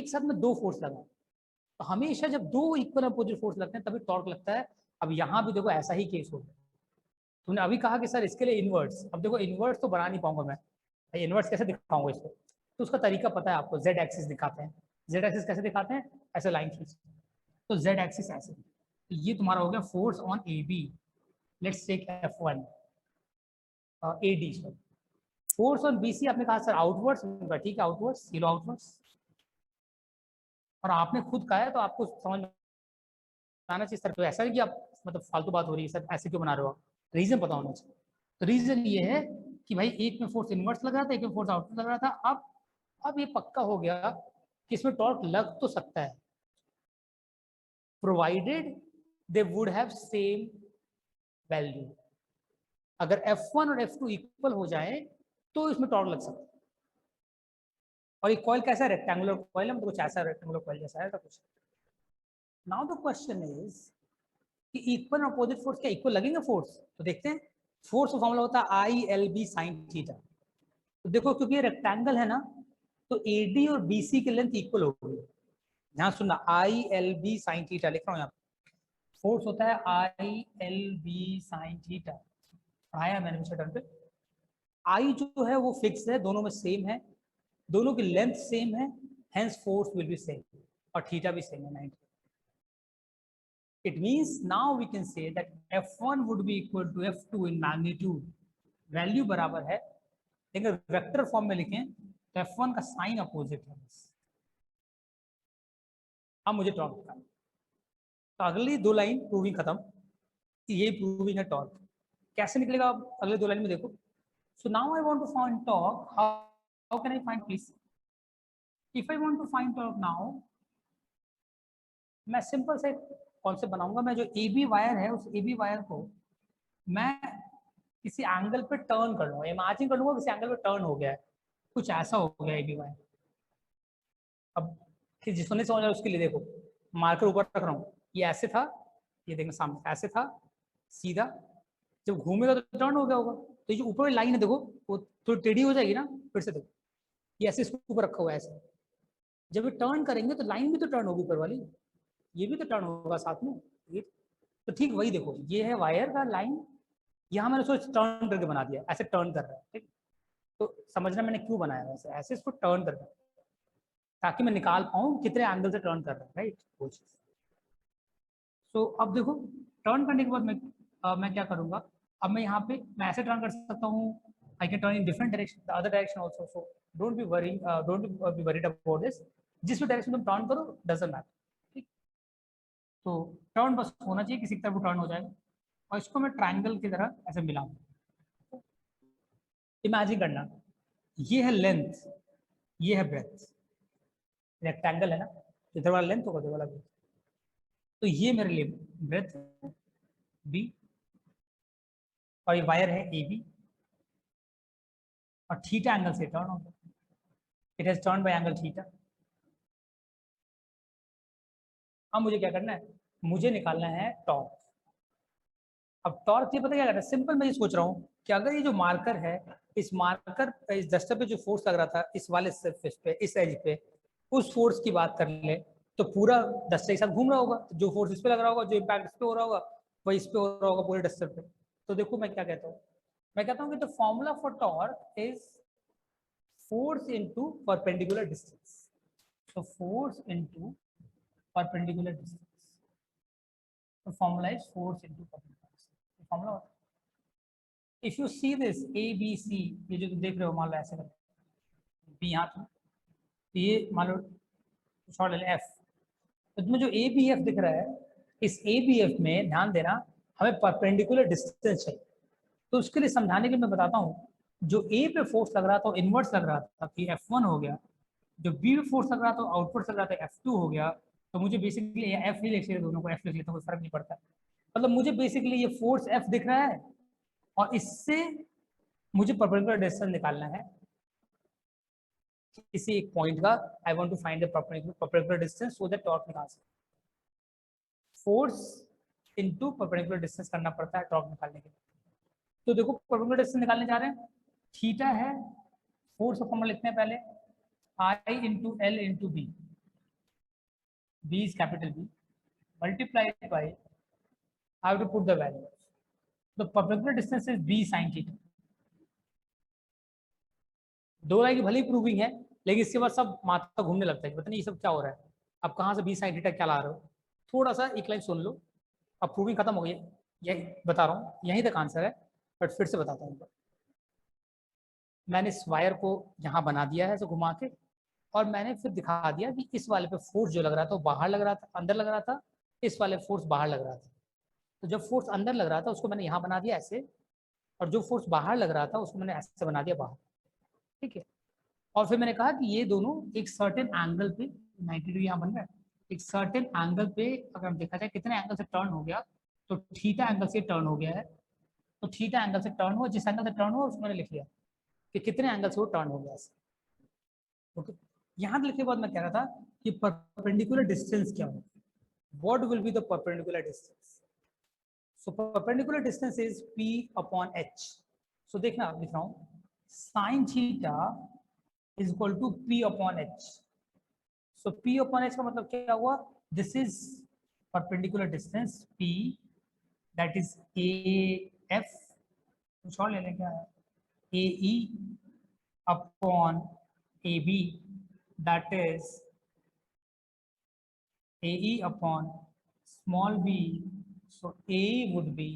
एक साथ में दो फोर्स लगा, तो हमेशा जब दो इक्वल अपोजिट फोर्स लगते हैं तभी टॉर्क लगता है। अब यहाँ भी देखो ऐसा ही केस होगा। तूने अभी कहा कि सर इसके लिए इनवर्ट्स, अब देखो इनवर्ट्स तो बना नहीं पाऊंगा मैं, इनवर्ट्स कैसे दिखाऊंगा इसको, तो उसका तरीका पता है आपको, जेड एक्सिस दिखाते हैं। जेड एक्सिस कैसे दिखाते हैं, ऐसे लाइन खींच, तो जेड एक्सिस ऐसे, तो ये तुम्हारा हो गया force on A B, let's take F1 AD। Force on BC आपने कहा सर आउटवर्ड्स, ठीक है आउटवर्ड्स, ये लो आउटवर्ड्स, और आपने खुद कहा है तो आपको समझ में आना चाहिए सर, तो ऐसा नहीं कि आप मतलब फालतू बात हो रही है सर, ऐसे क्यों बना रहे हो आप, रीजन पता होना चाहिए। तो रीजन ये है कि भाई एक में फोर्स इनवर्स लग रहा था, एक में फोर्स आउटवर्ड लग रहा था। अब ये पक्का हो गया कि इसमें टॉर्क लग तो सकता है, provided they would have same value. अगर F1 और F2 इक्वल हो जाए तो इसमें टॉर्क लग सकता है। और ये कॉइल कैसा है, रेक्टेंगुलर कॉइल है, मतलब कुछ ऐसा रेक्टेंगुलर कॉइल जैसा है कुछ। नाउ द क्वेश्चन इज कि इक्वल और अपोजिट फोर्स क्या इक्वल लगेंगे फोर्स, तो देखते हैं। फोर्स का फॉर्मूला होता है ILB sin थीटा। तो देखो क्योंकि ये रेक्टेंगल है ना, तो AD और BC की लेंथ इक्वल होगी। ध्यान सुनना, ILB sin थीटा लिख रहा हूँ यहाँ पे। फोर्स होता है ILB sin थीटा, आया मैंने पिछले टर्म पे। I जो है वो फिक्स है, दोनों में सेम है, दोनों की लेंथ सेम है, hence force will be same, और थीटा भी सेम है 90। It means now we can say that F1 would be equal to F2 in magnitude, value बराबर है, लेकिन वेक्टर फॉर्म में लिखें तो F1 का साइन अपोजिट है। अब मुझे टॉर्क निकालना, तो अगली दो लाइन प्रूविंग खत्म, ये प्रूविंग है टॉर्क। कैसे निकलेगा अगले दो लाइन में देखो। So now I want to find torque, how can I find please. If I want to find torque now, मैं सिंपल से कॉन्सेप्ट बनाऊंगा। मैं जो AB वायर है उस AB वायर को मैं किसी एंगल पे टर्न कर लूंगा, इमेजिन कर लूंगा किसी एंगल पे टर्न हो गया है, कुछ ऐसा हो गया AB वायर। अब जिसको नहीं समझ रहा उसके लिए देखो, मार्कर ऊपर रख रहा हूँ, ये ऐसे था, ये देखना सामने ऐसे था सीधा, जब घूमेगा तो टर्न हो गया होगा। तो ये जो ऊपर वाली लाइन है देखो, वो थोड़ी टेढ़ी हो जाएगी ना, फिर से देखो ये ऐसे इसको ऊपर रखा हुआ है ऐसे, जब ये टर्न करेंगे तो लाइन भी तो टर्न होगी ऊपर वाली, ये भी तो टर्न होगा साथ में ये। तो ठीक वही देखो, ये है वायर का लाइन, यहाँ मैंने सोच टर्न करके बना दिया, ऐसे टर्न कर रहा है, ठीक। तो समझना मैंने क्यों बनाया वैसे, ऐसे इसको टर्न कर रहा है ताकि मैं निकाल पाऊँ कितने एंगल से टर्न कर रहा है, राइट वो चीज। सो अब देखो, टर्न करने के बाद मैं क्या करूँगा, अब मैं यहाँ पे मैं ऐसे टर्न कर सकता हूँ, I can turn in different direction, the other direction also. So don't be worried about this, जिस भी डायरेक्शन तुम टर्न करो डजंट मैटर, ठीक। तो टर्न बस होना चाहिए, किसी की तरफ टर्न हो जाएगा, और इसको मैं ट्रायंगल की तरह ऐसे मिलाऊँ। इमेजिन करना, ये है लेंथ, ये है ब्रेथ, रेक्टेंगल है ना, इधर वाला लेंथ होगा, इधर वाला ब्रेथ, तो ये मेरे लिए ब्रेथ B, और ये वायर है AB, और थीटा एंगल से टर्न होगा, it has turn by angle theta. अब मुझे क्या करना है, मुझे निकालना है टॉर्क। अब टॉर्क ये पता क्या करना है, सिंपल मैं ये सोच रहा हूँ कि अगर ये जो मार्कर है, इस मार्कर इस डस्टर पे जो फोर्स लग रहा था इस वाले सरफेस पे, इस एज पे, उस फोर्स की बात कर ले तो पूरा डस्टर के साथ घूम रहा होगा, तो जो फोर्स इस पे लग रहा होगा, जो इम्पैक्ट इस पे हो रहा होगा वही इस पे हो रहा होगा पूरे डस्टर पे। तो देखो मैं क्या कहता हूँ, मैं कहता हूँ कि the formula for torque is force into perpendicular distance. So force into perpendicular distance. The formula is force into perpendicular distance. The formula what? If you see this A B C, ये जो तुम देख रहे हो मान लो ऐसे करके B यहाँ तो ये मान लो शॉर्ट ले F, तो तुम्हें जो A B F दिख रहा है, इस A B F में ध्यान देना हमें परपेंडिकुलर डिस्टेंस चाहिए। तो उसके लिए समझाने के लिए मैं बताता हूँ, जो A पे फोर्स लग रहा था इनवर्स लग रहा था कि F1 हो गया, जो B पे फोर्स लग रहा था आउटवर्ड लग रहा था F2 हो गया। तो मुझे बेसिकली F ही लिख लेते, दोनों को F लिख लेता हूँ, कोई फर्क नहीं पड़ता। मतलब मुझे बेसिकली ये फोर्स F दिख रहा है और इससे मुझे परपेंडिकुलर डिस्टेंस निकालना है किसी एक पॉइंट का। I want to find the perpendicular distance so that torque निकाल सके। फोर्स इनटू परपेंडिकुलर डिस्टेंस करना पड़ता है टॉर्क निकालने के लिए। तो देखो परपेंडिकुलर डिस्टेंस निकालने जा रहे हैं, थीटा है, फोर्स का फॉर्मूला लिखते हैं पहले, I into L into B. B is capital B, multiplied by, I have to put the value. The perpendicular distance is B sin theta. दो लाइन की भले ही प्रूविंग है, लेकिन इसके बाद सब माथा घूमने लगता है, पता नहीं ये सब क्या हो रहा है, अब कहाँ से B sin थीटा क्या ला रहे हो। थोड़ा सा एक लाइन सुन लो, अब प्रूविंग खत्म हो गई है, यही बता रहा हूँ, यहीं तक आंसर है, बट फिर से बताता हूँ। मैंने इस वायर को यहाँ बना दिया है ऐसे घुमा के, और मैंने फिर दिखा दिया कि इस वाले पे फोर्स जो लग रहा था वो बाहर लग रहा था, अंदर लग रहा था, इस वाले फोर्स बाहर लग रहा था। तो जब फोर्स अंदर लग रहा था उसको मैंने यहाँ बना दिया ऐसे, और जो फोर्स बाहर लग रहा था उसको मैंने ऐसे बना दिया बाहर, ठीक है। और फिर मैंने कहा कि ये दोनों एक सर्टेन एंगल पे 90 डिग्री यहाँ बन रहा है, एक सर्टेन एंगल पे अगर हम देखा जाए कितने एंगल से टर्न हो गया, तो थीटा एंगल से टर्न हो गया है, तो थीटा एंगल से टर्न हुआ, जिस एंगल से टर्न हुआ उसको मैंने लिख लिया कि कितने एंगल से वो टर्न हो गया। ओके, यहाँ लिखने के बाद मैं कह रहा था कि परपेंडिकुलर डिस्टेंस क्या हो, what will be the perpendicular distance. So perpendicular distance is P upon H। So देखना लिख रहा हूँ, sine theta is equal to P upon H। So P upon H का मतलब क्या हुआ, this is perpendicular distance P, that is AF, कुछ और ले लें क्या, AE upon AB, that is AE upon small b, so AE would be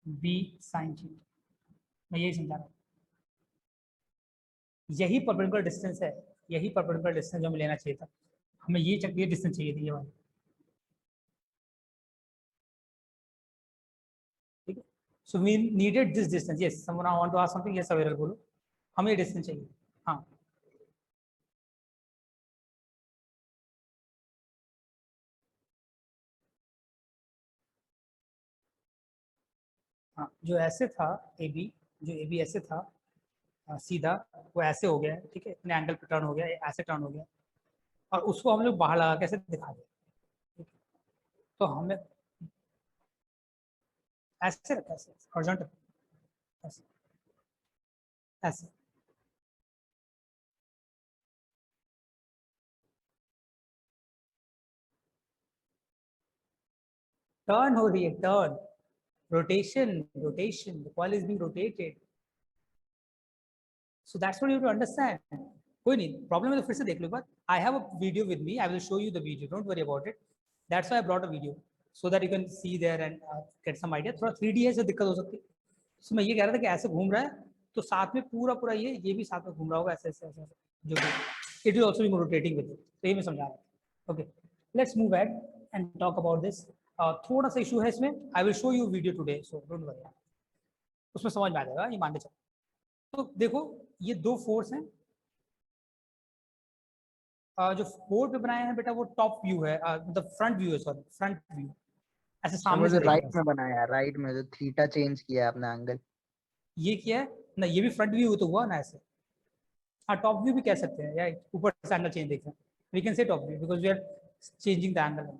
B sin theta। मैं यही समझा रहा हूँ, यही परपेंडिकुलर डिस्टेंस है, यही परपेंडिकुलर डिस्टेंस जो हमें लेना चाहिए था, हमें ये डिस्टेंस चाहिए थी, ये वाली, ठीक है। So we needed this distance, yes someone want to ask something, yes available बोलो, हमें ये डिस्टेंस चाहिए। हाँ हाँ, जो ऐसे था AB, जो AB ऐसे था सीधा, वो ऐसे हो गया है, ठीक है, इतने एंगल पे टर्न हो गया, ऐसे टर्न हो गया, और उसको हम लोग बाहर लगा कैसे दिखा दें, तो हमें ऐसे रखा, ऐसे हॉरिजॉन्टल, ऐसे ऐसे, टर्न हो रही है, turn, rotation, rotation, the coil is being rotated, so that's what you have to understand। कोई नहीं प्रॉब्लम है तो फिर से देख लो एक बार, I have a video with me, I will show you the video, don't worry about it, that's why I brought a video so that you can see there and get some idea। थोड़ा 3D है, से दिक्कत हो सकती है, so मैं ये कह रहा था कि ऐसे घूम रहा है, तो साथ में पूरा पूरा ये भी साथ में घूम रहा होगा ऐसे ऐसे ऐसे, जो भी it will also be rotating with it, तो ये मैं समझा रहा हूँ। Okay, let's move ahead and talk about this। थोड़ा सा इशू है इसमें, I will show you video today, so don't worry, उसमें समझ में आ जाएगा, ये मान के चलो। तो देखो ये दो फोर्स हैं, जो फोर पे बनाए हैं बेटा वो टॉप व्यू है, मतलब फ्रंट व्यू है, सॉरी फ्रंट व्यू, ऐसे सामने से मुझे राइट देखना। में बनाया है, राइट में जो थीटा चेंज किया है अपना एंगल। ये क्या है ना, ये भी फ्रंट व्यू तो हुआ ना ऐसे, हाँ टॉप व्यू भी कह सकते हैं, या ऊपर से एंगल चेंज देख रहे हैं, we can say top view because we are changing the angle.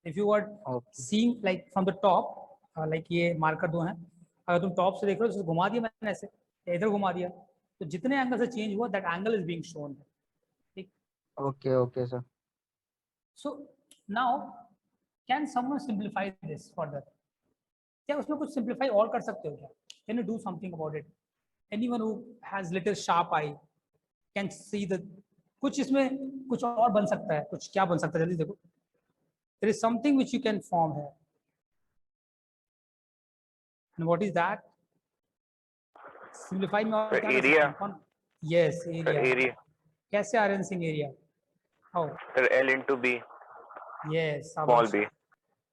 If you are okay seeing like from the top, like ये मार्कर दो हैं, अगर तुम टॉप से देख रहे हो तो घुमा दिया मैंने ऐसे, या इधर घुमा दिया, तो जितने एंगल से चेंज हुआ that angle is being shown, ठीक। Okay okay sir. So now can someone simplify this further, क्या उसमें कुछ सिंप्लीफाई और कर सकते हो क्या, can you do something about it, anyone who has little sharp I can see the, कुछ इसमें कुछ और बन सकता है, कुछ क्या बन सकता है, जल्दी देखो, there is something which you can form here, and what is that, simplify में और क्या कर सकते हैं कौन, yes area, कैसे Aryan Singh area, how Sir, L into B, yes small b.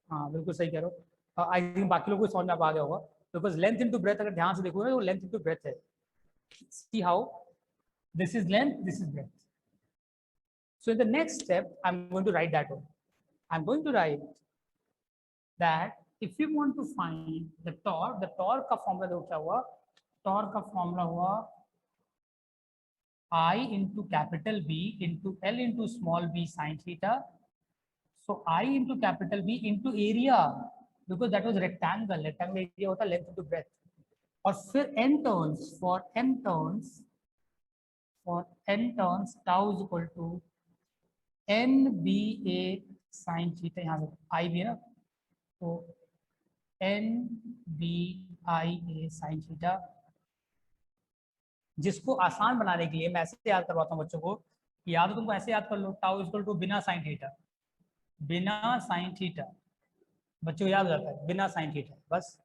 हाँ बिल्कुल सही कह रहे हो, आई थिंक बाकी लोगों को समझ में आ गया होगा, बिकॉज लेंथ इनटू ब्रेथ अगर ध्यान से देखोगे तो लेंथ इनटू ब्रेथ है, see how this is length, this is breadth. So in the next step, I'm going to write that one. I'm going to write that if you want to find the torque का formula देखो क्या हुआ, torque का formula हुआ I into capital B into L into small b sin theta. So I into capital B into area, because that was rectangle, rectangle area होता है length into breadth, और फिर n turns, for n turns tau is equal to N B A sine theta, यहाँ से I भी है ना, तो N B I A sine theta, जिसको आसान बनाने के लिए मैं ऐसे याद करवाता हूँ बच्चों को, या तो तुमको ऐसे याद कर लो, टाउ इक्वल टू बिना साइन थीटा, बिना साइन थीटा, बच्चों को याद हो जाता है बिना साइन थीटा बस।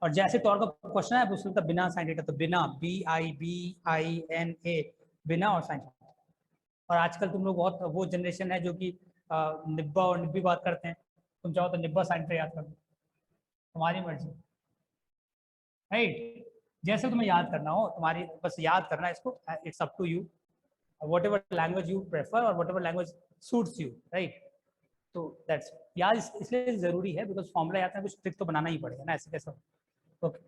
और जैसे टॉर्क का क्वेश्चन है उसका बिना साइन थीटा, तो बिना BIN A, बिना और साइन थीटा। और आजकल तुम लोग बहुत वो जनरेशन है जो कि निब्बा और निब्बी बात करते हैं, तुम चाहो तो निब्बा साइन थीटा याद कर लो, तुम्हारी मर्जी, राइट। जैसे तुम्हें याद करना हो तुम्हारी, बस याद करना है इसको, it's up to you, whatever language you prefer और whatever language suits you, right. तो दैट्स याद इसलिए जरूरी है बिकॉज फॉर्मूला याद है, कुछ ट्रिक तो बनाना ही पड़ेगा ना, ऐसे कैसे। Okay,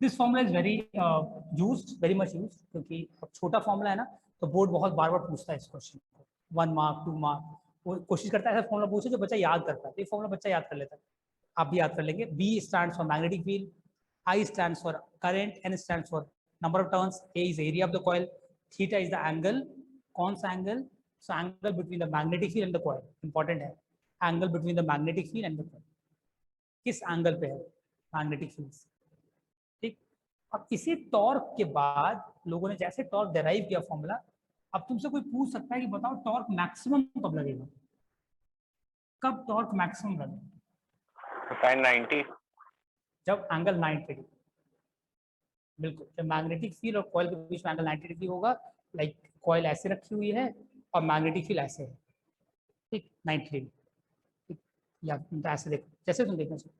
this formula is very used, very much used, क्योंकि अब छोटा फॉर्मूला है ना, तो बोर्ड बहुत बार बार पूछता है इस क्वेश्चन को, 1 मार्क 2 मार्क, वो कोशिश करता है ऐसा फॉर्मूला पूछे जो बच्चा याद करता है, तो ये फॉर्मूला बच्चा याद कर लेता है, आप भी याद कर लेंगे। B stands for magnetic field, I stands for current, N stands for number of turns, A is the area of the coil, theta is the angle, कौन सा angle? So angle between the magnetic field and the coil, important है, angle between the magnetic field and the coil, किस angle पे है magnetic field, ठीक। अब इसी torque के बाद लोगों ने जैसे टॉर्क डेराइव किया फॉर्मूला, अब तुमसे कोई पूछ सकता है कि बताओ टॉर्क मैक्सिमम कब लगेगा, कब टॉर्क मैक्सिमम लगेगा? 90, जब एंगल 90 डिग्री, बिल्कुल, जब मैग्नेटिक फील्ड और कॉइल के बीच में एंगल 90 डिग्री होगा, लाइक कॉइल ऐसे रखी हुई है और मैग्नेटिक फील्ड ऐसे है, ठीक, 90 डिग्री, ठीक, या तो ऐसे देखो जैसे तुम देखना चाहिए,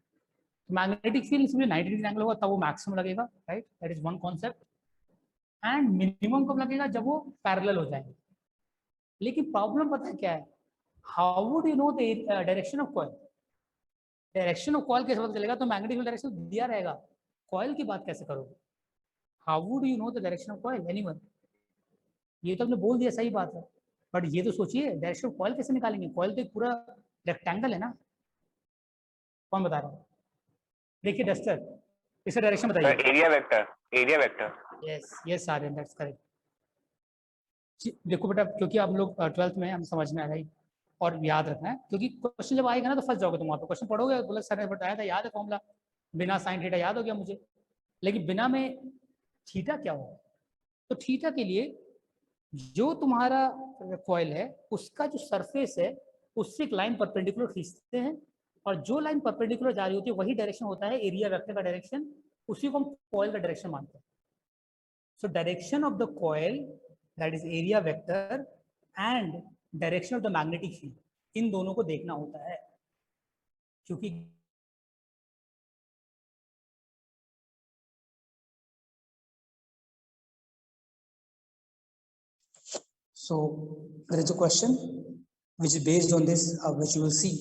तो मैग्नेटिक फील्ड इसमें 90 डिग्री एंगल होगा तब वो मैक्सिमम लगेगा, right, that is one concept. And minimum कब लगेगा? जब वो पैरेलल हो जाएंगे। लेकिन प्रॉब्लम पता है क्या है, how would you know the direction of coil? Direction of coil कैसे पता चलेगा? तो मैग्नेटिक फील्ड डायरेक्शन दिया रहेगा, कॉइल की बात कैसे करोगे? How would you know the direction of coil? Anyone? ये तो आपने बोल दिया, सही बात है, बट ये तो सोचिए डायरेक्शन ऑफ कॉइल कैसे निकालेंगे? कॉइल तो एक पूरा रेक्टेंगल है ना, कौन बता रहा है? देखिए डस्टर, इसका डायरेक्शन बताइए। Area vector, area vector. Yes yes Aryan, that's correct. देखो बेटा, क्योंकि आप लोग 12th में हम समझना है, राइट, और याद रखना है, क्योंकि क्वेश्चन जब आएगा ना तो फंस जाओगे तुम, वहाँ पे क्वेश्चन पढ़ोगे बोला सर ने बताया था, याद है फॉर्मूला, बिना साइन थीटा याद हो गया मुझे, लेकिन बिना में थीटा क्या होगा? तो थीटा के लिए जो तुम्हारा कॉइल है उसका जो सरफेस है उससे एक लाइन परपेंडिकुलर खींचते हैं, और जो लाइन परपेंडिकुलर जा रही होती है वही डायरेक्शन होता है एरिया वेक्टर का डायरेक्शन, उसी को हम कॉइल का डायरेक्शन मानते हैं। So direction of the coil, that is area vector, and direction of the magnetic field, इन दोनों को देखना होता है, क्योंकि so there is a question which is based on this, which you will see,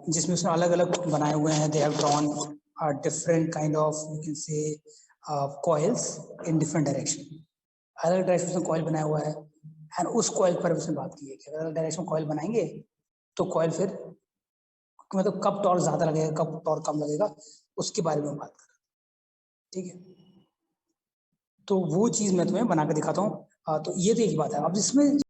जिसमें उसने अलग अलग बनाए हुए हैं, they have drawn different kind of, you can say, coils in different direction, अलग डायरेक्शन में कॉइल बनाया हुआ है, एंड उस कॉइल पर उसने बात की है कि अगर डायरेक्शन कॉइल बनाएंगे तो कॉइल फिर मतलब कब टॉर्क ज्यादा लगेगा, कब टॉर्क कम लगेगा, उसके बारे में बात कर, ठीक है। तो वो चीज मैं तुम्हें बना के दिखाता हूँ, तो ये तो एक बात है। अब इसमें